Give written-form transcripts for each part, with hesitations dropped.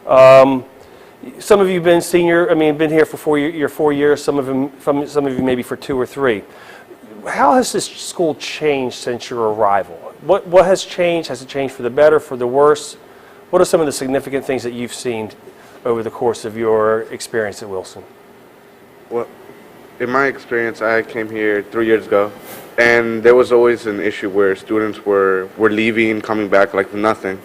Some of you have been senior, been here for 4 years, some of you maybe for 2 or 3. How has this school changed since your arrival? What has changed? Has it changed for the better, for the worse? What are some of the significant things that you've seen over the course of your experience at Wilson? Well, in my experience, I came here 3 years ago, and there was always an issue where students were leaving, coming back like nothing.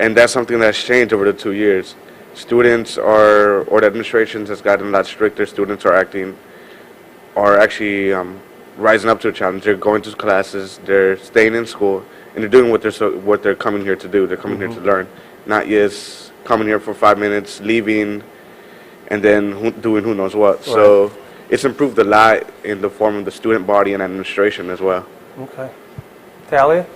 And that's something that's changed over the 2 years. Students or the administration has gotten a lot stricter. Students are actually rising up to the challenge. They're going to classes, they're staying in school, and they're doing what they're coming here to do. They're coming here to learn, not just coming here for 5 minutes, leaving, and then doing who knows what. Right. So it's improved a lot in the form of the student body and administration as well. Okay. Talia?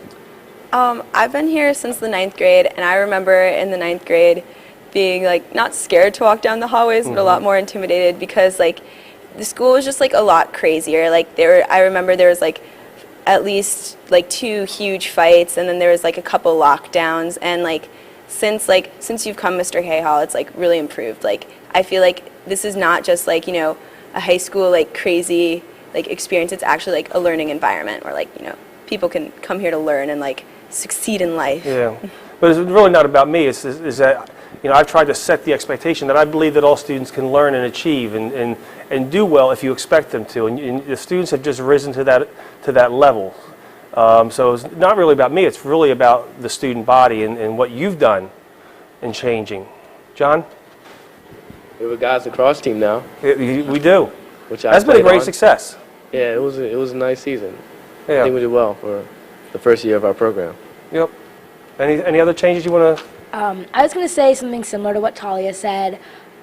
I've been here since the 9th grade, and I remember in the 9th grade being not scared to walk down the hallways, but a lot more intimidated because the school was just a lot crazier. I remember there was at least 2 huge fights, and then there was a couple lockdowns, and since you've come, Mr. Cahall, it's really improved. I feel this is not just a high school crazy experience. It's actually a learning environment where people can come here to learn and succeed in life. Yeah, but it's really not about me. It's that I've tried to set the expectation that I believe that all students can learn and achieve and do well if you expect them to, and the students have just risen to that level. So it's not really about me. It's really about the student body and what you've done in changing. John? We have a guys lacrosse team now. We do. That's been a great success. Yeah, it was a nice season. Yeah. I think we did well for the first year of our program. Yep. Any other changes you want to? I was going to say something similar to what Talia said.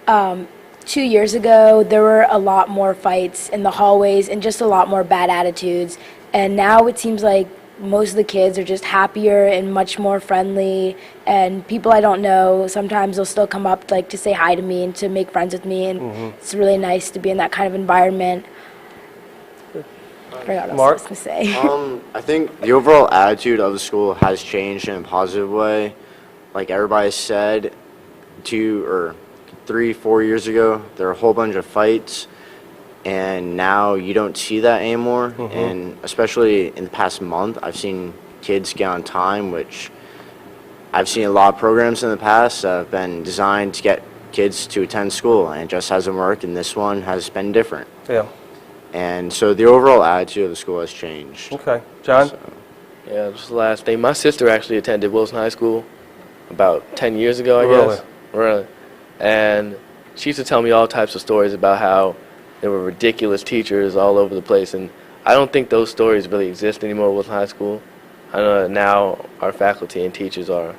2 years ago, there were a lot more fights in the hallways and just a lot more bad attitudes. And now it seems like most of the kids are just happier and much more friendly. And people I don't know, sometimes they'll still come up to say hi to me and to make friends with me. And it's really nice to be in that kind of environment. I forgot what I was going to say. I think the overall attitude of the school has changed in a positive way. Like everybody said, 2 or 3, 4 years ago, there were a whole bunch of fights, and now you don't see that anymore. And especially in the past month, I've seen kids get on time, which I've seen a lot of programs in the past that have been designed to get kids to attend school, and it just hasn't worked, and this one has been different. Yeah. And so the overall attitude of the school has changed. Okay. John? Yeah, just the last thing. My sister actually attended Wilson High School about 10 years ago, I guess. Really? And she used to tell me all types of stories about how there were ridiculous teachers all over the place, and I don't think those stories really exist anymore at Wilson High School. I know that now our faculty and teachers are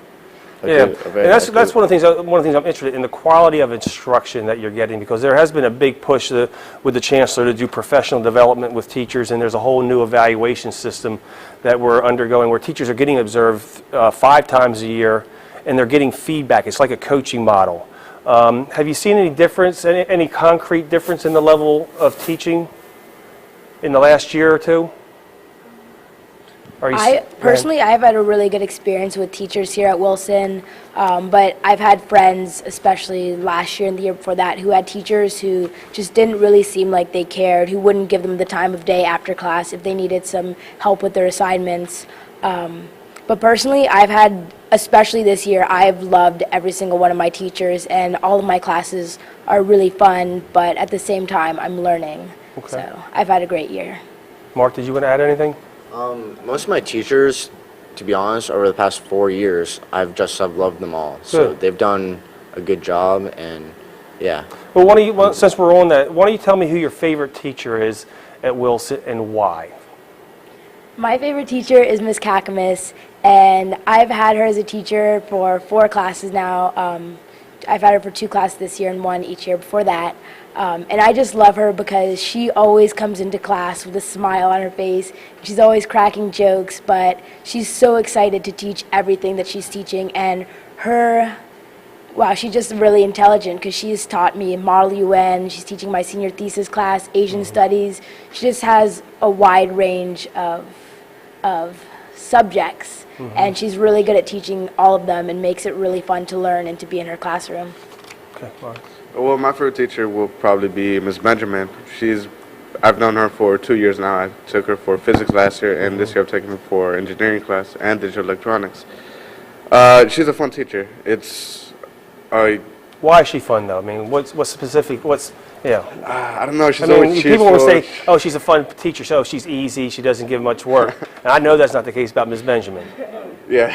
and that's one of the things I'm interested in, the quality of instruction that you're getting, because there has been a big push with the chancellor to do professional development with teachers, and there's a whole new evaluation system that we're undergoing where teachers are getting observed 5 times a year, and they're getting feedback. It's like a coaching model. Have you seen any difference, any concrete difference in the level of teaching in the last year or two? Personally, I've had a really good experience with teachers here at Wilson, but I've had friends, especially last year and the year before that, who had teachers who just didn't really seem like they cared, who wouldn't give them the time of day after class if they needed some help with their assignments. But personally, especially this year, I've loved every single one of my teachers, and all of my classes are really fun, but at the same time, I'm learning. Okay. So I've had a great year. Mark, did you want to add anything? Most of my teachers, to be honest, over the past 4 years, I've loved them all. So they've done a good job, and yeah. Well, since we're on that, why don't you tell me who your favorite teacher is at Wilson and why? My favorite teacher is Miss Kakamis, and I've had her as a teacher for 4 classes now. I've had her for 2 classes this year and 1 each year before that. And I just love her because she always comes into class with a smile on her face. She's always cracking jokes, but she's so excited to teach everything that she's teaching. And she's just really intelligent because she's taught me Model UN. She's teaching my senior thesis class, Asian Studies. She just has a wide range of subjects. and she's really good at teaching all of them and makes it really fun to learn and to be in her classroom. Okay, Mark. Well, my favorite teacher will probably be Ms. Benjamin. I've known her for 2 years now. I took her for physics last year, and this year I've taken her for engineering class and digital electronics. She's a fun teacher. Why is she fun though? I mean, what's specific? I don't know. She's I mean, always cheerful. people will say, "Oh, she's a fun teacher. So she's easy. She doesn't give much work." And I know that's not the case about Ms. Benjamin. Yeah.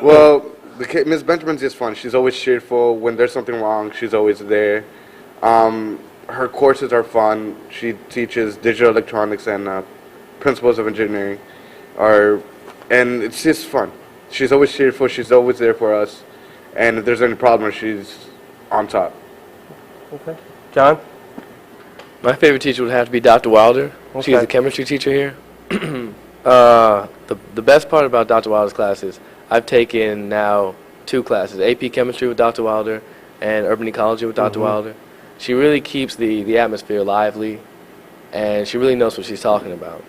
Well, Ms. Benjamin's just fun. She's always cheerful. When there's something wrong, she's always there. Her courses are fun. She teaches digital electronics and principles of engineering, and it's just fun. She's always cheerful. She's always there for us, and if there's any problem, she's on top. Okay, John. My favorite teacher would have to be Dr. Wilder. Okay. She's the chemistry teacher here. The best part about Dr. Wilder's classes, I've taken now 2 classes, AP Chemistry with Dr. Wilder and Urban Ecology with Dr. Wilder. She really keeps the atmosphere lively, and she really knows what she's talking about,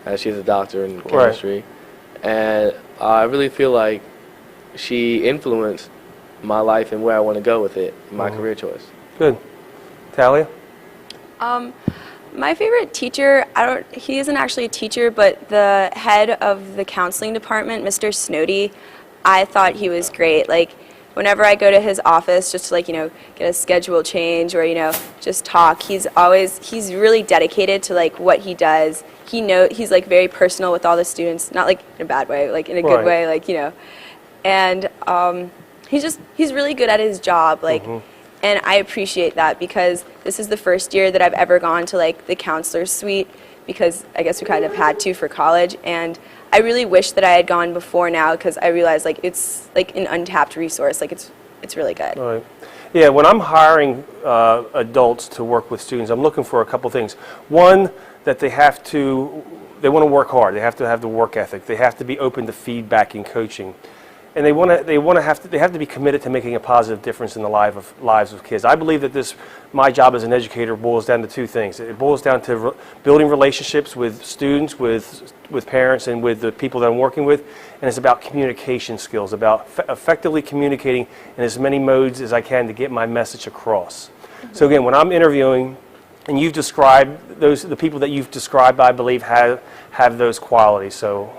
as she's a doctor in chemistry. Right. And I really feel like she influenced my life and where I want to go with it, my career choice. Good. Talia? My favorite teacher, he isn't actually a teacher, but the head of the counseling department, Mr. Snowdy, I thought he was great. Like, whenever I go to his office just to, like, get a schedule change or, just talk, he's really dedicated to, like, what he does. He's, like, very personal with all the students, not, like, in a bad way, like, in a good way, like, and he's really good at his job, like, and I appreciate that because this is the first year that I've ever gone to, like, the counselor's suite, because I guess we kind of had to for college, and I really wish that I had gone before now because I realized, like, it's like an untapped resource. Like, it's really good. All right. Yeah, when I'm hiring adults to work with students, I'm looking for a couple things. One, that they want to work hard. They have to have the work ethic. They have to be open to feedback and coaching. And they have to be committed to making a positive difference in the lives of kids. I believe that my job as an educator boils down to 2 things. It boils down to building relationships with students, with parents, and with the people that I'm working with. And it's about communication skills, about effectively communicating in as many modes as I can to get my message across. So again, when I'm interviewing, and you've described the people that you've described, I believe have those qualities. So.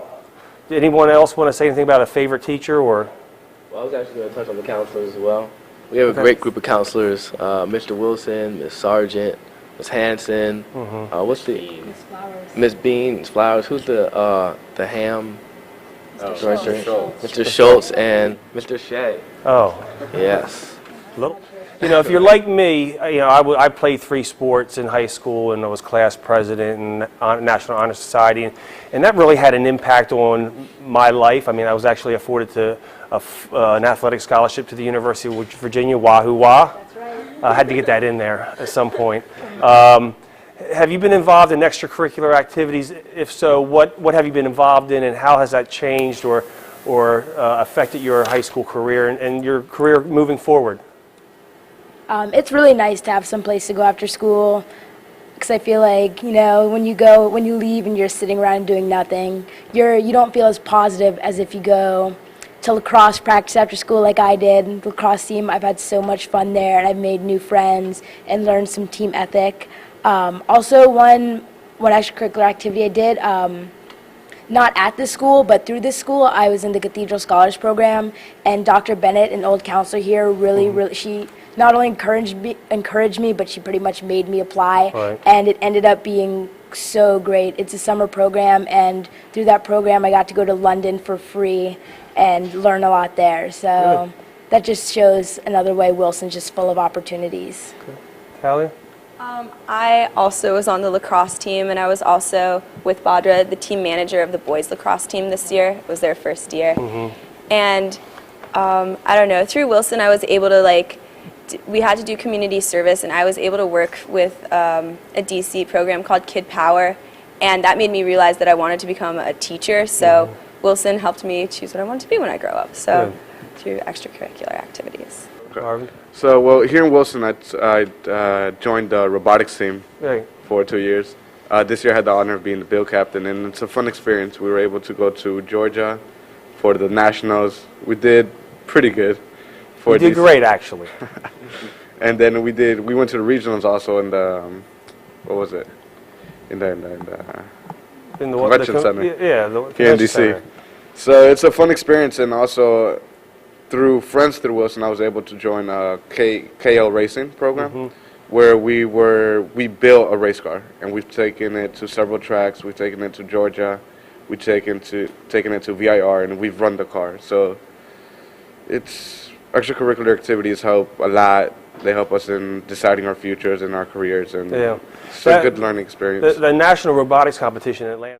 Anyone else want to say anything about a favorite teacher or? Well, I was actually going to touch on the counselors as well. We have a great group of counselors: Mr. Wilson, Miss Sargent, Miss Hanson. What's the Miss Bean, Miss Flowers? Who's the ham? Mr. Schultz and Mr. Shea. Oh, yes. If you're like me, I played 3 sports in high school, and I was class president in National Honor Society, and that really had an impact on my life. I mean, I was actually afforded an athletic scholarship to the University of Virginia, Wahoo Wah. That's right. I had to get that in there at some point. Have you been involved in extracurricular activities? If so, what have you been involved in, and how has that changed or affected your high school career and your career moving forward? It's really nice to have some place to go after school, because I feel like, when you leave and you're sitting around doing nothing, you don't feel as positive as if you go to lacrosse practice after school like I did. Lacrosse team, I've had so much fun there, and I've made new friends and learned some team ethic. Also, one extracurricular activity I did, not at this school, but through this school, I was in the Cathedral Scholars Program, and Dr. Bennett, an old counselor here, she not only encouraged me, but she pretty much made me apply, right. And it ended up being so great. It's a summer program, and through that program, I got to go to London for free and learn a lot there. So that just shows another way Wilson's just full of opportunities. Okay. Talia? I also was on the lacrosse team, and I was also with Badra, the team manager of the boys lacrosse team this year. It was their first year. And I don't know, through Wilson, I was able to, we had to do community service, and I was able to work with a DC program called Kid Power, and that made me realize that I wanted to become a teacher. So Wilson helped me choose what I wanted to be when I grow up. So through extracurricular activities. Marvin? So, well, here in Wilson, I joined the robotics team for 2 years. This year I had the honor of being the bill captain, and it's a fun experience. We were able to go to Georgia for the nationals. We did pretty good. You did great, actually. And then we went to the regionals also in the, what was it? In the convention center. Yeah, the here in convention DC. center. So it's a fun experience, and also through friends through Wilson, I was able to join a KL racing program, where we built a race car, and we've taken it to several tracks. We've taken it to Georgia, we've taken it to VIR, and we've run the car. So it's extracurricular activities help a lot. They help us in deciding our futures and our careers, and it's a good learning experience. The national robotics competition in Atlanta.